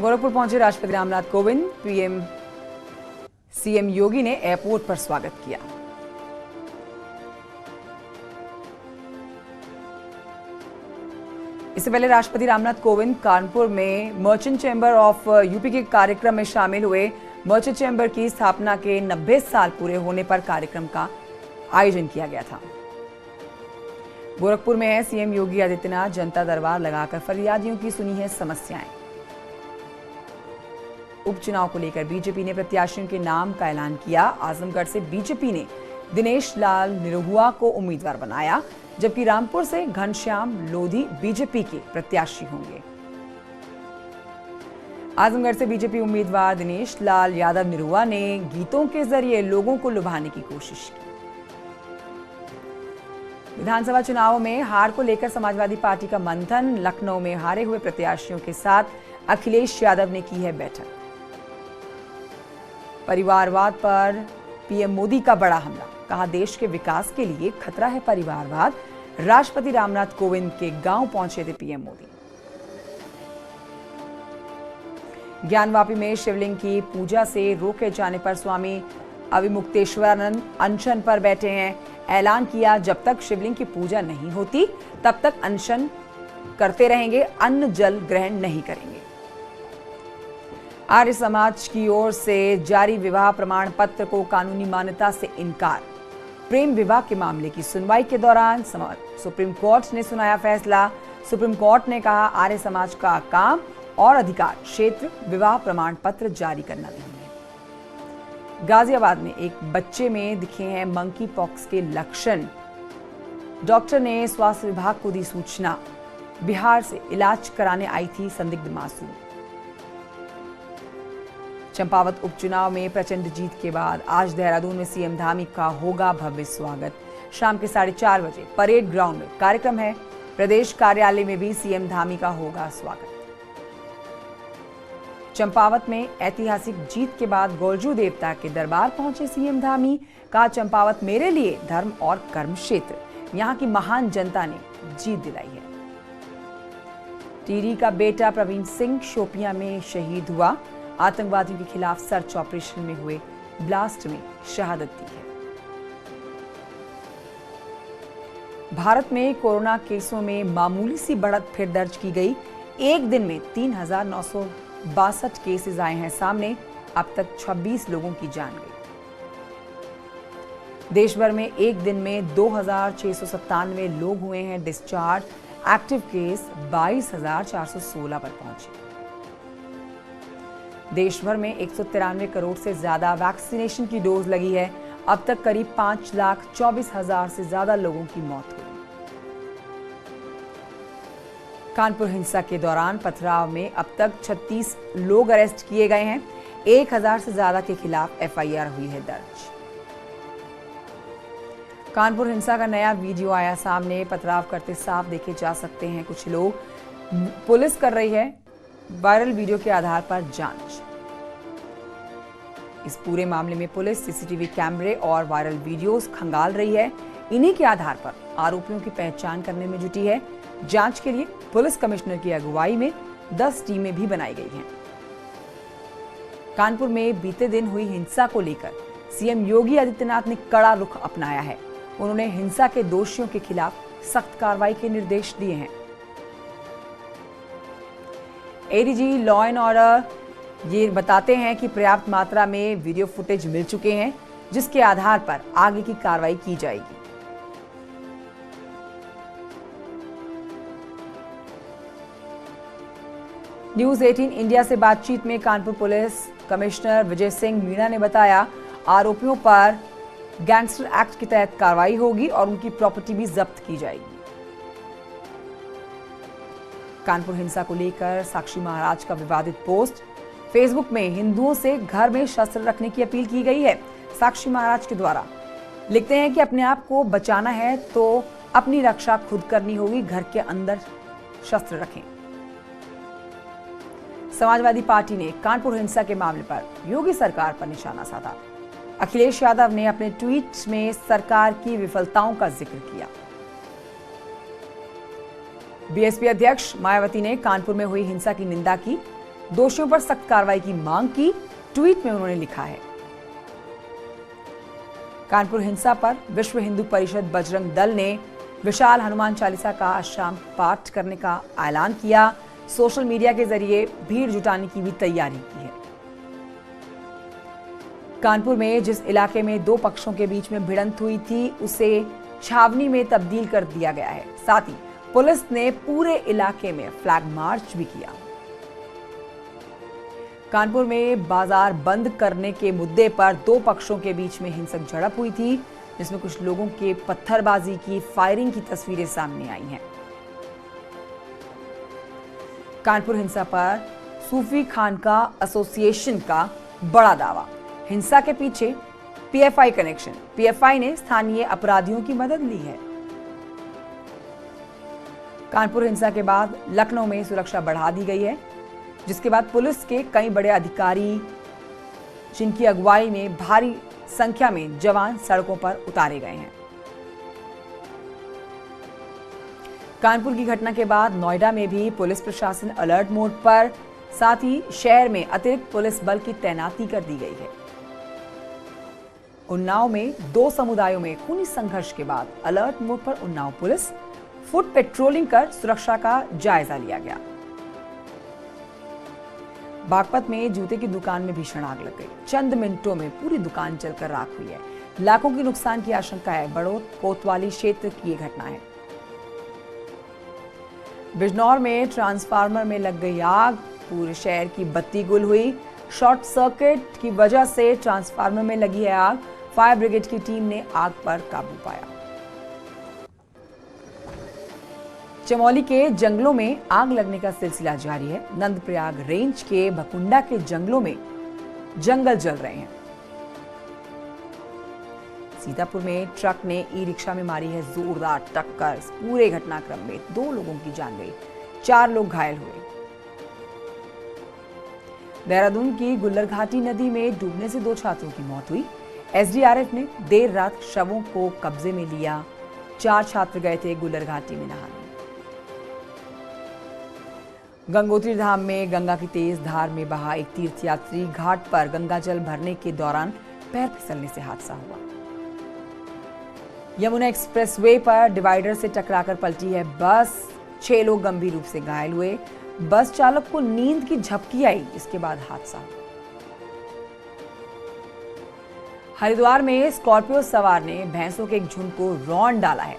गोरखपुर पहुंचे राष्ट्रपति रामनाथ कोविंद। सीएम योगी ने एयरपोर्ट पर स्वागत किया। इससे पहले राष्ट्रपति रामनाथ कोविंद कानपुर में मर्चेंट चैम्बर ऑफ यूपी के कार्यक्रम में शामिल हुए। मर्चेंट चैम्बर की स्थापना के 90 साल पूरे होने पर कार्यक्रम का आयोजन किया गया था। गोरखपुर में है सीएम योगी आदित्यनाथ। जनता दरबार लगाकर फरियादियों की सुनी है समस्याएं। उपचुनाव को लेकर बीजेपी ने प्रत्याशियों के नाम का ऐलान किया। आजमगढ़ से बीजेपी ने दिनेश लाल निरहुआ को उम्मीदवार बनाया, जबकि रामपुर से घनश्याम लोधी बीजेपी के प्रत्याशी होंगे। आजमगढ़ से बीजेपी उम्मीदवार दिनेश लाल यादव निरहुआ ने गीतों के जरिए लोगों को लुभाने की कोशिश की। विधानसभा चुनावों में हार को लेकर समाजवादी पार्टी का मंथन। लखनऊ में हारे हुए प्रत्याशियों के साथ अखिलेश यादव ने की है बैठक। परिवारवाद पर पीएम मोदी का बड़ा हमला। कहा, देश के विकास के लिए खतरा है परिवारवाद। राष्ट्रपति रामनाथ कोविंद के गांव पहुंचे थे पीएम मोदी। ज्ञानवापी में शिवलिंग की पूजा से रोके जाने पर स्वामी अविमुक्तेश्वरानंद अनशन पर बैठे हैं। ऐलान किया, जब तक शिवलिंग की पूजा नहीं होती तब तक अनशन करते रहेंगे, अन्न जल ग्रहण नहीं करेंगे। आर्य समाज की ओर से जारी विवाह प्रमाण पत्र को कानूनी मान्यता से इनकार। प्रेम विवाह के मामले की सुनवाई के दौरान सुप्रीम कोर्ट ने सुनाया फैसला। सुप्रीम कोर्ट ने कहा, आर्य समाज का काम और अधिकार क्षेत्र विवाह प्रमाण पत्र जारी करना नहीं है। गाजियाबाद में एक बच्चे में दिखे हैं मंकी पॉक्स के लक्षण। डॉक्टर ने स्वास्थ्य विभाग को दी सूचना। बिहार से इलाज कराने आई थी संदिग्ध मासूम। चंपावत उपचुनाव में प्रचंड जीत के बाद आज देहरादून में सीएम धामी का होगा भव्य स्वागत। शाम के 4:30 बजे परेड ग्राउंड में कार्यक्रम है। प्रदेश कार्यालय में भी सीएम धामी का होगा स्वागत। चंपावत में ऐतिहासिक जीत के बाद गोरजू देवता के दरबार पहुंचे सीएम धामी। कहा, चंपावत मेरे लिए धर्म और कर्म क्षेत्र। यहां की महान जनता ने जीत दिलाई है। टिहरी का बेटा प्रवीण सिंह शोपियां में शहीद हुआ। आतंकवादियों के खिलाफ सर्च ऑपरेशन में हुए ब्लास्ट में शहादत दी है। भारत में कोरोना केसों में मामूली सी बढ़त फिर दर्ज की गई। एक दिन में 3,962 केसेस आए हैं सामने। अब तक 26 लोगों की जान गई। देश भर में एक दिन में 2,697 लोग हुए हैं डिस्चार्ज। एक्टिव केस 22,416 पर पहुंचे। देश भर में 193 करोड़ से ज्यादा वैक्सीनेशन की डोज लगी है। अब तक करीब 5,24,000 से ज्यादा लोगों की मौत हुई। कानपुर हिंसा के दौरान पथराव में अब तक 36 लोग अरेस्ट किए गए हैं। 1,000 से ज्यादा के खिलाफ एफआईआर हुई है दर्ज। कानपुर हिंसा का नया वीडियो आया सामने। पथराव करते साफ देखे जा सकते हैं कुछ लोग। पुलिस कर रही है वायरल वीडियो के आधार पर जांच। इस पूरे मामले में पुलिस सीसीटीवी कैमरे और वायरल वीडियोस खंगाल रही है। इन्हीं के आधार पर आरोपियों की पहचान करने में जुटी है। जांच के लिए पुलिस कमिश्नर की अगुवाई में 10 टीमें भी बनाई गई हैं। कानपुर में बीते दिन हुई हिंसा को लेकर सीएम योगी आदित्यनाथ ने कड़ा रुख अपनाया है। उन्होंने हिंसा के दोषियों के खिलाफ सख्त कार्रवाई के निर्देश दिए हैं। एडीजी लॉ एंड ऑर्डर ये बताते हैं कि पर्याप्त मात्रा में वीडियो फुटेज मिल चुके हैं, जिसके आधार पर आगे की कार्रवाई की जाएगी। न्यूज 18 इंडिया से बातचीत में कानपुर पुलिस कमिश्नर विजय सिंह मीणा ने बताया, आरोपियों पर गैंगस्टर एक्ट के तहत कार्रवाई होगी और उनकी प्रॉपर्टी भी जब्त की जाएगी। कानपुर हिंसा को लेकर साक्षी महाराज का विवादित पोस्ट। फेसबुक में हिंदुओं से घर में शस्त्र रखने की अपील की गई है। साक्षी महाराज के द्वारा लिखते हैं कि अपने आप को बचाना है तो अपनी रक्षा खुद करनी होगी, घर के अंदर शस्त्र रखें। समाजवादी पार्टी ने कानपुर हिंसा के मामले पर योगी सरकार पर निशाना साधा। अखिलेश यादव ने अपने ट्वीट में सरकार की विफलताओं का जिक्र किया। बीएसपी अध्यक्ष मायावती ने कानपुर में हुई हिंसा की निंदा की। दोषियों पर सख्त कार्रवाई की मांग की। ट्वीट में उन्होंने लिखा है, कानपुर हिंसा पर विश्व हिंदू परिषद बजरंग दल ने विशाल हनुमान चालीसा का आज शाम पाठ करने का ऐलान किया। सोशल मीडिया के जरिए भीड़ जुटाने की भी तैयारी की है। कानपुर में जिस इलाके में दो पक्षों के बीच में भिड़ंत हुई थी उसे छावनी में तब्दील कर दिया गया है। साथ ही पुलिस ने पूरे इलाके में फ्लैग मार्च भी किया। कानपुर में बाजार बंद करने के मुद्दे पर दो पक्षों के बीच में हिंसक झड़प हुई थी, जिसमें कुछ लोगों के पत्थरबाजी की फायरिंग की तस्वीरें सामने आई हैं। कानपुर हिंसा पर सूफी खानका एसोसिएशन का बड़ा दावा, हिंसा के पीछे पीएफआई कनेक्शन। पीएफआई ने स्थानीय अपराधियों की मदद ली है। कानपुर हिंसा के बाद लखनऊ में सुरक्षा बढ़ा दी गई है, जिसके बाद पुलिस के कई बड़े अधिकारी जिनकी अगुवाई में भारी संख्या में जवान सड़कों पर उतारे गए हैं। कानपुर की घटना के बाद नोएडा में भी पुलिस प्रशासन अलर्ट मोड पर, साथ ही शहर में अतिरिक्त पुलिस बल की तैनाती कर दी गई है। उन्नाव में दो समुदायों में खूनी संघर्ष के बाद अलर्ट मोड पर उन्नाव पुलिस फुट पेट्रोलिंग कर सुरक्षा का जायजा लिया गया। बागपत में जूते की दुकान में भीषण आग लग गई। चंद मिनटों में पूरी दुकान जलकर राख हुई है। लाखों की नुकसान की आशंका है। बड़ौत कोतवाली क्षेत्र की यह घटना है। बिजनौर में ट्रांसफार्मर में लग गई आग, पूरे शहर की बत्ती गुल हुई। शॉर्ट सर्किट की वजह से ट्रांसफार्मर में लगी है आग। फायर ब्रिगेड की टीम ने आग पर काबू पाया। चमोली के जंगलों में आग लगने का सिलसिला जारी है। नंदप्रयाग रेंज के भकुंडा के जंगलों में जंगल जल रहे हैं। सीतापुर में ट्रक ने ई रिक्शा में मारी है जोरदार टक्कर। इस पूरे घटनाक्रम में 2 लोगों की जान गई, 4 लोग घायल हुए। देहरादून की गुल्लर घाटी नदी में डूबने से 2 छात्रों की मौत हुई। एसडीआरएफ ने देर रात शवों को कब्जे में लिया। 4 छात्र गए थे गुल्लर घाटी में नहाने। गंगोत्री धाम में गंगा की तेज धार में बहा एक तीर्थयात्री घाट पर गंगा जल भरने के दौरान पैर फिसलने से हादसा हुआ। यमुना एक्सप्रेसवे पर डिवाइडर से टकराकर पलटी है बस। 6 लोग गंभीर रूप से घायल हुए। बस चालक को नींद की झपकी आई, इसके बाद हादसा हुआ। हरिद्वार में स्कॉर्पियो सवार ने भैंसों के एक झुंड को रौंद डाला है।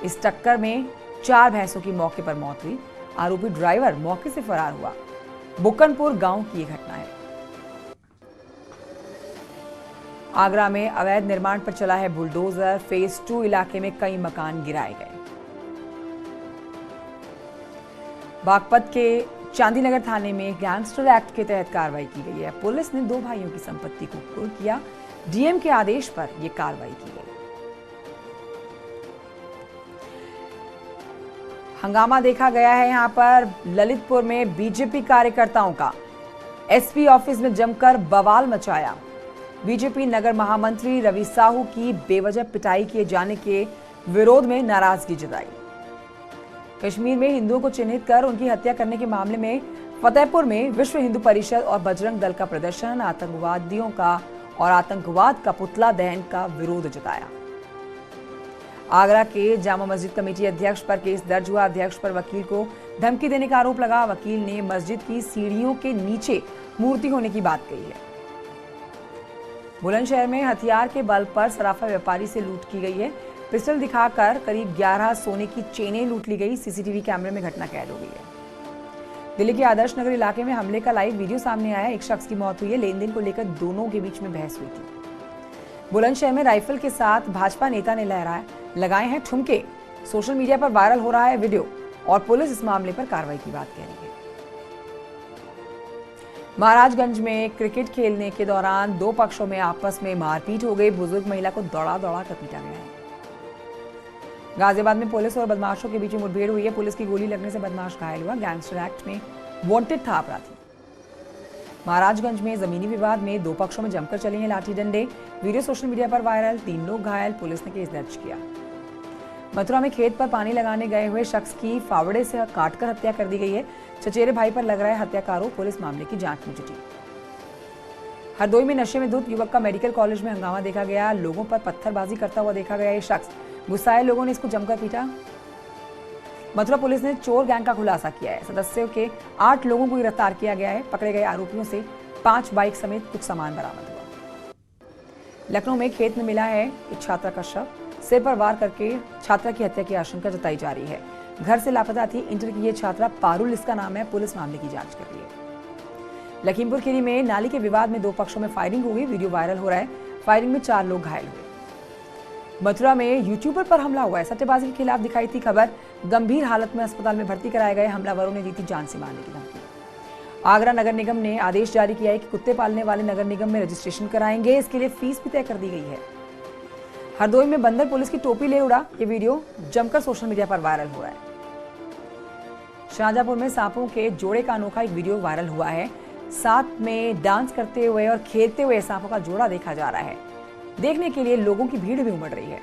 इस टक्कर में 4 भैंसों की मौके पर मौत हुई। आरोपी ड्राइवर मौके से फरार हुआ। बुक्कनपुर गांव की यह घटना है। आगरा में अवैध निर्माण पर चला है बुलडोजर। फेज 2 इलाके में कई मकान गिराए गए। बागपत के चांदीनगर थाने में गैंगस्टर एक्ट के तहत कार्रवाई की गई है। पुलिस ने 2 भाइयों की संपत्ति को कुर्क किया। डीएम के आदेश पर यह कार्रवाई की गई। हंगामा देखा गया है यहां पर ललितपुर में बीजेपी कार्यकर्ताओं का एसपी ऑफिस में जमकर बवाल मचाया। बीजेपी नगर महामंत्री रवि साहू की बेवजह पिटाई किए जाने के विरोध में नाराजगी जताई। कश्मीर में हिंदुओं को चिन्हित कर उनकी हत्या करने के मामले में फतेहपुर में विश्व हिंदू परिषद और बजरंग दल का प्रदर्शन। आतंकवादियों का और आतंकवाद का पुतला दहन का विरोध जताया। आगरा के जामा मस्जिद कमेटी अध्यक्ष पर केस दर्ज हुआ। अध्यक्ष पर वकील को धमकी देने का आरोप लगा। वकील ने मस्जिद की सीढ़ियों के नीचे मूर्ति होने की बात कही है। बुलंदशहर में हथियार के बल पर सराफा व्यापारी से लूट की गई है। पिस्टल दिखाकर करीब 11 सोने की चेनें लूट ली गई। सीसीटीवी कैमरे में घटना कैद हो गई है। दिल्ली के आदर्श नगर इलाके में हमले का लाइव वीडियो सामने आया। एक शख्स की मौत हुई है। लेन देन को लेकर दोनों के बीच में बहस हुई थी। बुलंदशहर में राइफल के साथ भाजपा नेता ने लगाए हैं ठुमके। सोशल मीडिया पर वायरल हो रहा है वीडियो और पुलिस इस मामले पर कार्रवाई की बात कह रही है। महाराजगंज में क्रिकेट खेलने के दौरान 2 पक्षों में आपस में मारपीट हो गई। बुजुर्ग महिला को दौड़ा कर पीटा गया है। गाजियाबाद में पुलिस और बदमाशों के बीच मुठभेड़ हुई है। पुलिस की गोली लगने से बदमाश घायल हुआ। गैंगस्टर एक्ट में वांटेड था अपराधी। महाराजगंज में जमीनी विवाद में 2 पक्षों में जमकर चले हैं लाठी डंडे। वीडियो सोशल मीडिया पर वायरल। 3 लोग घायल। पुलिस ने केस दर्ज किया। मथुरा में खेत पर पानी लगाने गए हुए शख्स की फावड़े से काटकर हत्या कर दी गई है। चचेरे भाई पर लग रहा है हत्याकारों, पुलिस मामले की जांच में जुटी। हरदोई में नशे में धुत युवक का मेडिकल कॉलेज में हंगामा देखा गया। लोगों पर पत्थरबाजी करता हुआ देखा गया। ये शख्स गुस्साए लोगों ने इसको जमकर पीटा। मथुरा पुलिस ने चोर गैंग का खुलासा किया है। सदस्यों के 8 लोगों को गिरफ्तार किया गया है। पकड़े गए आरोपियों से 5 बाइक समेत कुछ सामान बरामद हुआ। लखनऊ में खेत में मिला है एक छात्रा का शव। सिर पर वार करके छात्रा की हत्या की आशंका जताई जा रही है। घर से लापता थी इंटर की ये छात्रा, पारुल इसका नाम है। पुलिस मामले की जांच कर रही है। लखीमपुर खीरी में नाली के विवाद में 2 पक्षों में फायरिंग हुई। वीडियो वायरल हो रहा है। फायरिंग में 4 लोग घायल हुए। मथुरा में यूट्यूबर पर हमला हुआ है। सट्टेबाजी के खिलाफ दिखाई थी खबर। गंभीर हालत में अस्पताल में भर्ती कराए गए हमलावरों ने दी थी जान से मारने की धमकी। आगरा नगर निगम ने आदेश जारी किया है कि कुत्ते पालने वाले नगर निगम में रजिस्ट्रेशन कराएंगे। इसके लिए फीस भी तय कर दी गई है। हरदोई में बंदर पुलिस की टोपी ले उड़ा। ये वीडियो जमकर सोशल मीडिया पर वायरल हो रहा है। शाहजहांपुर में सांपों के जोड़े का अनोखा एक वीडियो वायरल हुआ है। साथ में डांस करते हुए और खेलते हुए सांपों का जोड़ा देखा जा रहा है। देखने के लिए लोगों की भीड़ भी उमड़ रही है।